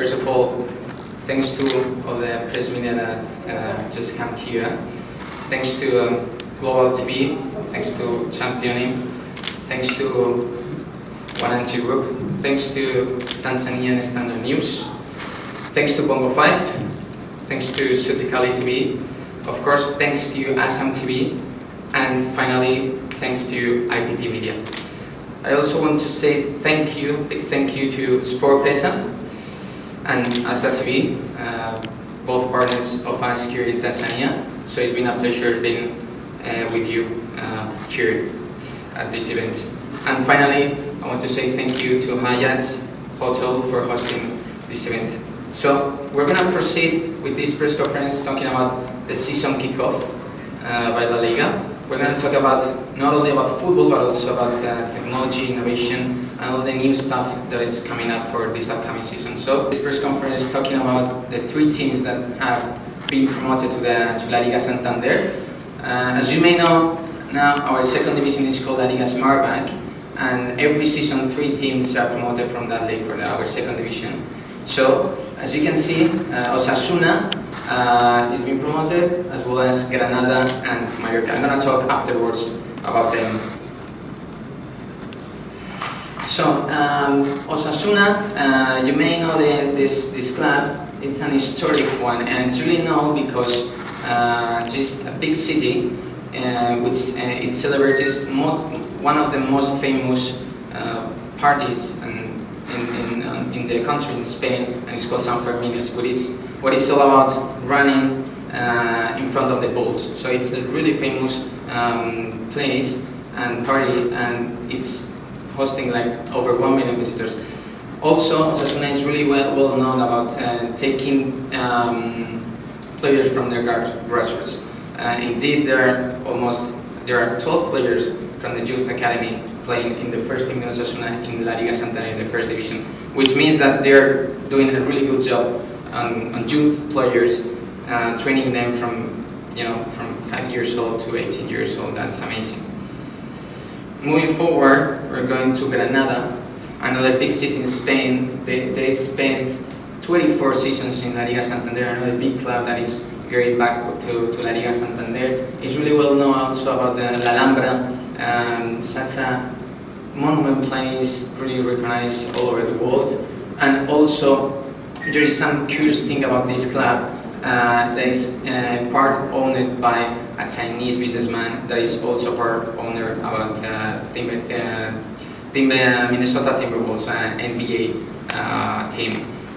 First of all, thanks to all the press media that just came here. Thanks to Global TV, thanks to Championing, thanks to One Anti Group, thanks to Tanzanian Standard News, thanks to Bongo 5, thanks to Sutikali TV, of course thanks to Assam TV, and finally thanks to IPP Media. I also want to say big thank you to Sport Pesa and Asa TV, both partners of us here in Tanzania. So it's been a pleasure being with you here at this event. And finally, I want to say thank you to Ajax Hotel for hosting this event. So we're going to proceed with this press conference talking about the season kickoff by La Liga. We're going to talk about not only about football but also about technology, innovation, and all the new stuff that is coming up for this upcoming season. So this press conference is talking about the 3 teams that have been promoted to La Liga Santander. As you may know, now our second division is called La Liga Smart Bank, and every season 3 teams are promoted from that league for our second division. So as you can see, Osasuna is being promoted, as well as Granada and Mallorca. I'm going to talk afterwards about them. So Osasuna, you may know this club. It's an historic one, and it's really known because it's a big city, which it celebrates one of the most famous parties in the country, in Spain, and it's called San Fermin. What it's all about running in front of the bulls. So it's a really famous place and party, and it's hosting like over 1 million visitors. Also, Osasuna is really well known about taking players from their grassroots. Indeed, there are 12 players from the youth academy playing in the first team in Osasuna in La Liga Santander in the first division, which means that they're doing a really good job on youth players, training them from 5 years old to 18 years old. That's amazing. Moving forward, we're going to Granada, another big city in Spain. They spent 24 seasons in La Liga Santander, another big club that is going back to La Liga Santander. It's really well known also about the La Alhambra, such a monument place, really recognized all over the world. And also, there is some curious thing about this club that is part owned by a Chinese businessman that is also part owner about Minnesota Timberwolves, NBA team.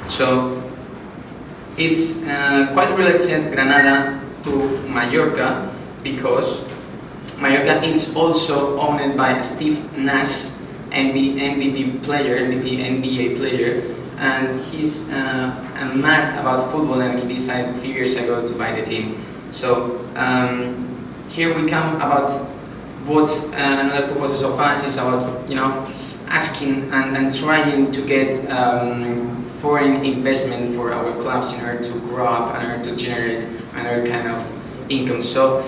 So it's quite related, Granada, to Mallorca, because Mallorca is also owned by Steve Nash, MVP NBA player, and he's mad about football, and he decided a few years ago to buy the team. So here we come about what another purpose of us is about, asking and trying to get foreign investment for our clubs in order to grow up and in order to generate another kind of income. So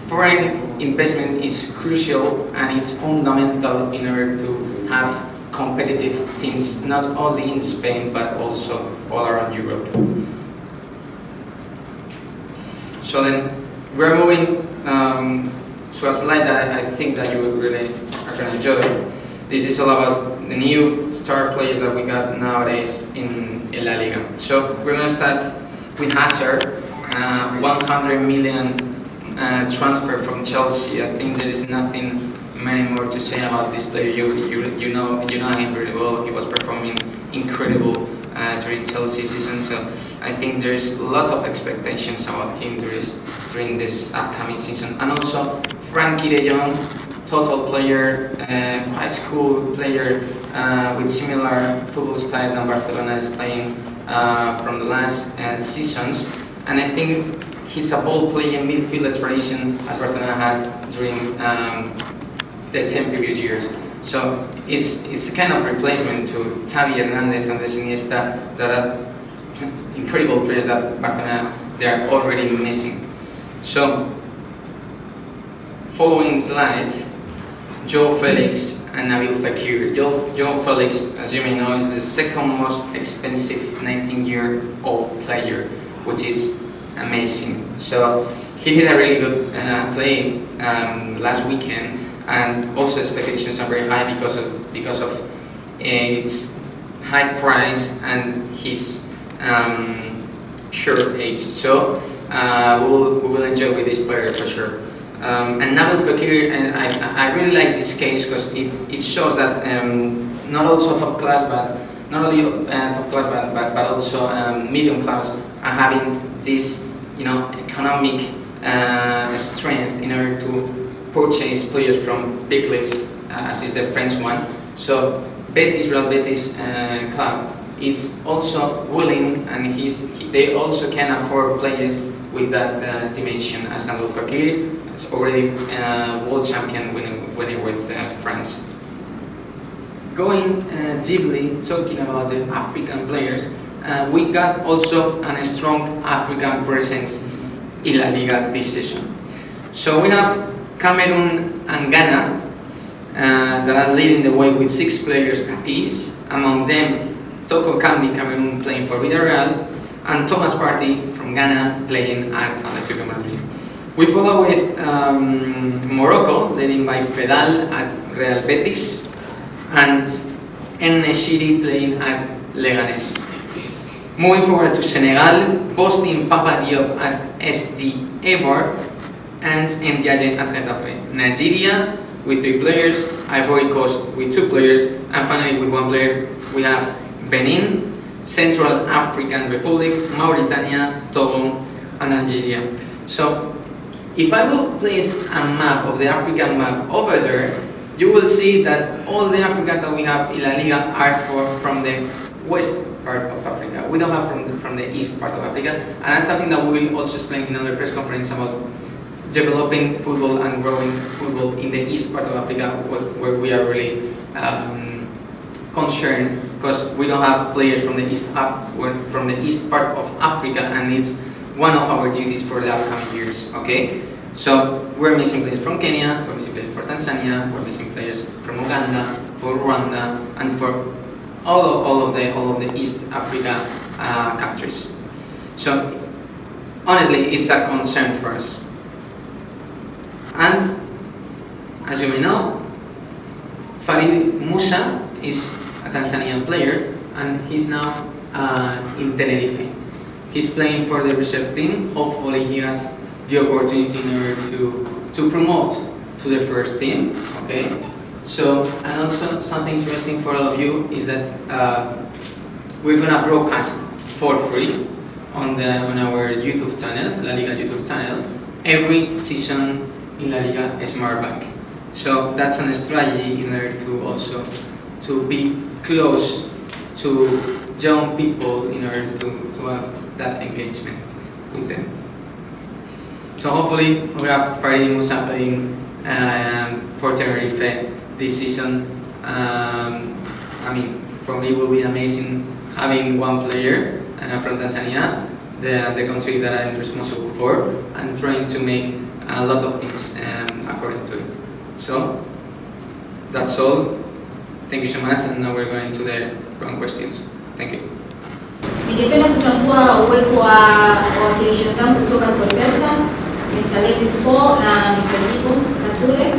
foreign investment is crucial and it's fundamental in order to have competitive teams, not only in Spain but also all around Europe. So then we're moving to a slide that I think that you really are going to enjoy. This is all about the new star players that we got nowadays in La Liga. So we're going to start with Hazard, 100 million transfer from Chelsea. I think there is nothing many more to say about this player. You know him really well. He was performing incredible during Chelsea season. So I think there's a lot of expectations about him during this upcoming season. And also Frankie de Jong, total player, quite cool player with similar football style than Barcelona is playing from the last seasons. And I think he's a ball-playing midfielder tradition as Barcelona had during the 10 previous years. So it's a kind of replacement to Xavi Hernandez and Iniesta, that are incredible players that Barcelona they are already missing. So following slide, Joe Felix and Nabil Fekir. João Felix, as you may know, is the second most expensive 19-year-old player, which is amazing. So he did a really good play last weekend, and also expectations are very high because of its high price and his short age. So we will enjoy with this player for sure. And Nabil Fekir, and I really like this case because it shows that not also top class, but not only top class, but also medium class are having this, economic strength in order to purchase players from big leagues, as is the French one. So Real Betis club is also willing, and they also can afford players with that dimension, as Nabil Fekir is already world champion winner with France. Going deeply, talking about the African players, we got also a strong African presence in La Liga this season. So we have Cameroon and Ghana that are leading the way with 6 players apiece. Among them, Toko Kambi, Cameroon, playing for Villarreal, and Thomas Partey from Ghana playing at Atletico Madrid. We follow with Morocco, led by Fedal at Real Betis, and En-Nesyri playing at Leganés. Moving forward to Senegal, posting Papa Diop at SD Eibar, and Ndiaye at Getafe. Nigeria with 3 players, Ivory Coast with 2 players, and finally with 1 player we have Benin, Central African Republic, Mauritania, Togo, and Algeria. So if I will place a map of the African map over there, you will see that all the Africans that we have in La Liga are from the west part of Africa. We don't have from the east part of Africa, and that's something that we will also explain in another press conference about developing football and growing football in the east part of Africa, where we are really concerned, because we don't have players from the east part of Africa, and it's one of our duties for the upcoming years. Okay, so we're missing players from Kenya, we're missing players for Tanzania, we're missing players from Uganda, for Rwanda, and for all of the East Africa countries. So honestly, it's a concern for us. And as you may know, FARID MUSA is a Tanzanian player, and he's now in Tenerife. He's playing for the reserve team. Hopefully he has the opportunity in order to promote to the first team. Okay. So, and also something interesting for all of you is that we're gonna broadcast for free on our YouTube channel, La Liga YouTube channel, every season in La Liga Smart Bank. So that's a strategy in order to also to be close to young people in order to have that engagement with them. So hopefully we have FARID MUSA playing for Tenerife this season. I mean, for me it will be amazing having 1 player from Tanzania, the country that I'm responsible for, and trying to make a lot of things according to it. So that's all. Thank you so much, and now we're going to the wrong questions. Thank you. Ningependa kutambua uwepo wa wawakilishi wenzangu kutoka SportPesa, Mr. Levis Paul na Mr. Gibbons Katule.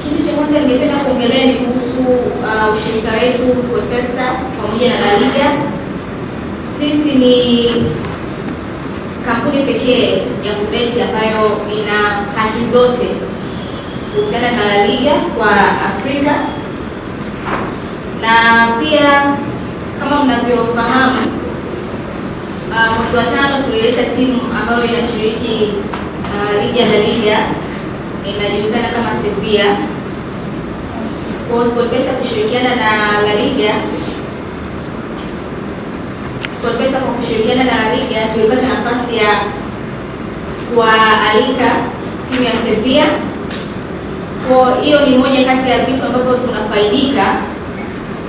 Kitu cha kwanza ningependa kuongelea ni kuhusu ushirika wetu SportPesa pamoja na La Liga. Sisi ni kampuni pekee ya kubeti ambayo ina haki zote kuhusiana na La Liga kwa Afrika, na pia kama mnavyofahamu, mwezi wa 5 tulileta timu ambayo inashiriki ligi ya La Liga, inajulikana kama Sevilla. Kwa SportPesa kushirikiana na La Liga, SportPesa kwa kushirikiana na La Liga tulipata nafasi ya kualika timu ya Sevilla. Kwa hiyo ni moja kati ya vitu ambavyo tunafaidika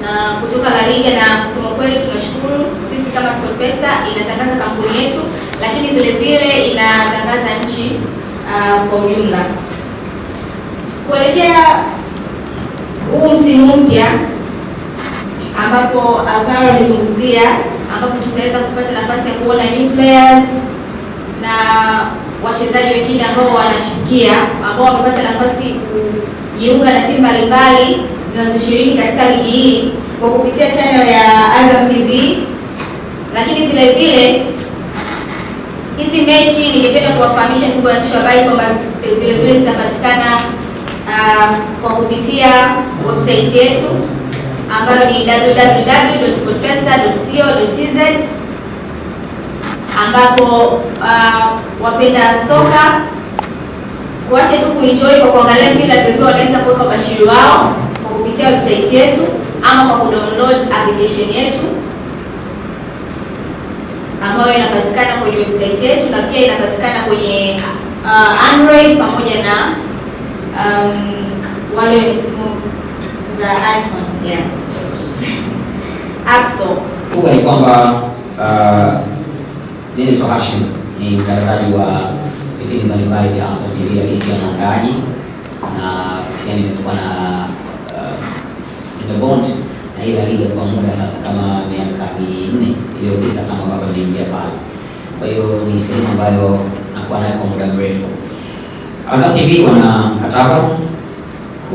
na kutoka La Liga, na kusema kweli tunashukuru. Sisi kama SportPesa inatangaza kampuni yetu, lakini vile vile inatangaza nchi kwa ujumla. Kuelekea huu msimu mpya ambapo Alvaro alizungumzia, ambapo tutaweza kupata nafasi ya kuona new players na wachezaji wengine ambao wanachipukia, ambao wamepata nafasi kujiunga na timu mbalimbali zinazoshiriki katika ligi hii kwa kupitia channel ya Azam TV. Lakini vile vile hizi mechi ningependa kuwafahamisha ndugu waandishi wa habari kwamba vile vile zitapatikana kwa kupitia website yetu ambayo ni www.sportpesa.co.tz, ambapo wapenda soka kuache tu kuenjoy kwa kuangalia mpira, vile wanaweza kuweka ubashiri wao kwa kupitia website yetu ama kwa kudownload application yetu ambayo inapatikana kwenye website yetu na pia inapatikana kwenye Android pamoja na wale wenye simu za iPhone, App Store. Kwa ni kwamba Zeni Hashim ni mtangazaji wa vipindi mbalimbali vya Azam TV ligi ya Mwandaji, na pia nimekuwa na nimebond na ile liga kwa muda sasa kama miaka 4 iliyopita kama baba nimeingia pale. Kwa hiyo ni sehemu ambayo nakuwa nayo kwa muda mrefu. Azam TV wana mkataba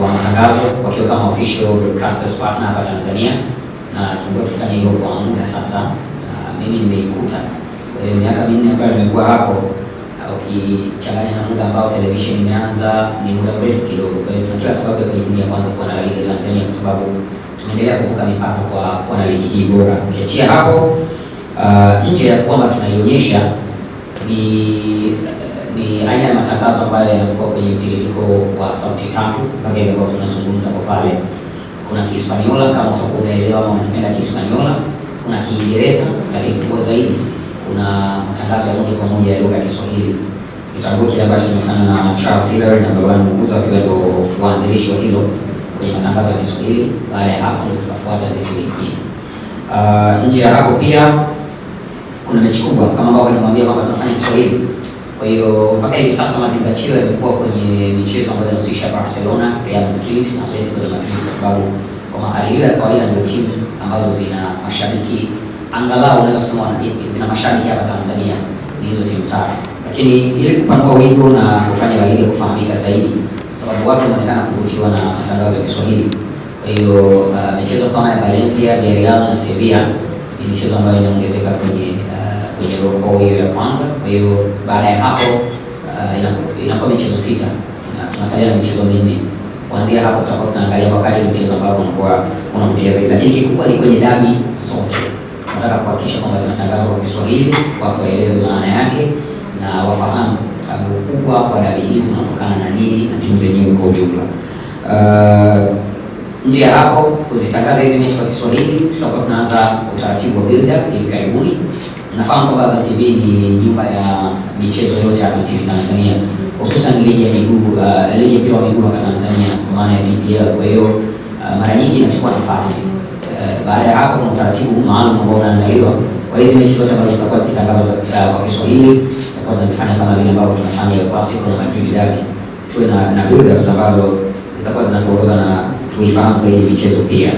wa matangazo wakiwa kama official broadcasters partner hapa Tanzania, na tumekuwa tukifanya hivyo kwa muda sasa. Mimi nimeikuta kwa hiyo miaka 4 ambayo nimekuwa hapo, ukichanganya na muda ambao television imeanza ni muda mrefu kidogo. Kwa hiyo tuna kila sababu ya kujivunia kwanza kuwa na ligi ya Tanzania, kwa sababu tumeendelea kuvuka mipaka kwa kuwa na ligi hii bora. Ukiachia hapo nje ya kwamba tunaionyesha ni aina ya matangazo ambayo yanakuwa kwenye mtiririko wa sauti tatu mpaka hivi ambavyo tunazungumza kwa pale. Kuna Kihispaniola kama utakuwa unaelewa ama unapenda Kihispaniola, kuna Kiingereza, lakini kubwa zaidi kuna matangazo ya moja kwa moja ya lugha ya Kiswahili. Kitambua kile ambacho tumefanya na Charles Hiller na Babani Musa wakiwa ndio waanzilishi wa hilo kwenye matangazo ya Kiswahili. Baada ya hapo ndio tutafuata sisi wengine. Nje ya hapo pia kuna mechi kubwa kama ambavyo nimwambia kwamba tunafanya Kiswahili. Kwa hiyo mpaka hivi sasa mazingatio yamekuwa kwenye michezo ambayo inahusisha Barcelona, Real Madrid na Atletico de Madrid, kwa sababu kwa makadirio ya kawaida ndio timu ambazo zina mashabiki angalau unaweza kusema zina mashabiki hapa Tanzania ni hizo timu tatu. Lakini ili kupanua wigo na kufanya La Liga kufahamika zaidi, kwa sababu watu wanaonekana kuvutiwa na matangazo ya Kiswahili. Kwa hiyo michezo kama ya Valencia, Villarreal na Sevilla ni michezo ambayo inaongezeka kwenye robo hiyo ya kwanza. Kwa hiyo baada ya hapo inakuwa michezo 6 na tunasalia na michezo 4. Kuanzia hapo tutakuwa tunaangalia kwa kali mchezo ambao unakuwa unavutia zaidi, lakini kikubwa ni kwenye dabi zote tunataka kuhakikisha kwamba zinatangazwa kwa Kiswahili, watu waelewe maana yake na wafahamu ukubwa wa dabi hizi unatokana na nini na timu zenyewe kwa ujumla. Nje ya hapo kuzitangaza hizi mechi kwa Kiswahili, tutakuwa tunaanza utaratibu wa build up hivi karibuni. Nafahamu kwamba Azam TV ni nyumba ya michezo yote hapa nchini Tanzania, hususan ligi ya miguu, ligi ya mpira wa miguu hapa Tanzania kwa maana ya TPL. Kwa hiyo mara nyingi inachukua nafasi. Baada ya hapo kuna utaratibu maalum ambao unaandaliwa kwa hizi mechi zote ambazo zitakuwa zikitangazwa kwa Kiswahili. Tutakuwa tunazifanya kama vile ambavyo tunafanya El Clasico na Madrid Derby, tuwe na build-ups ambazo zitakuwa zinatuongoza na tuifahamu zaidi michezo pia.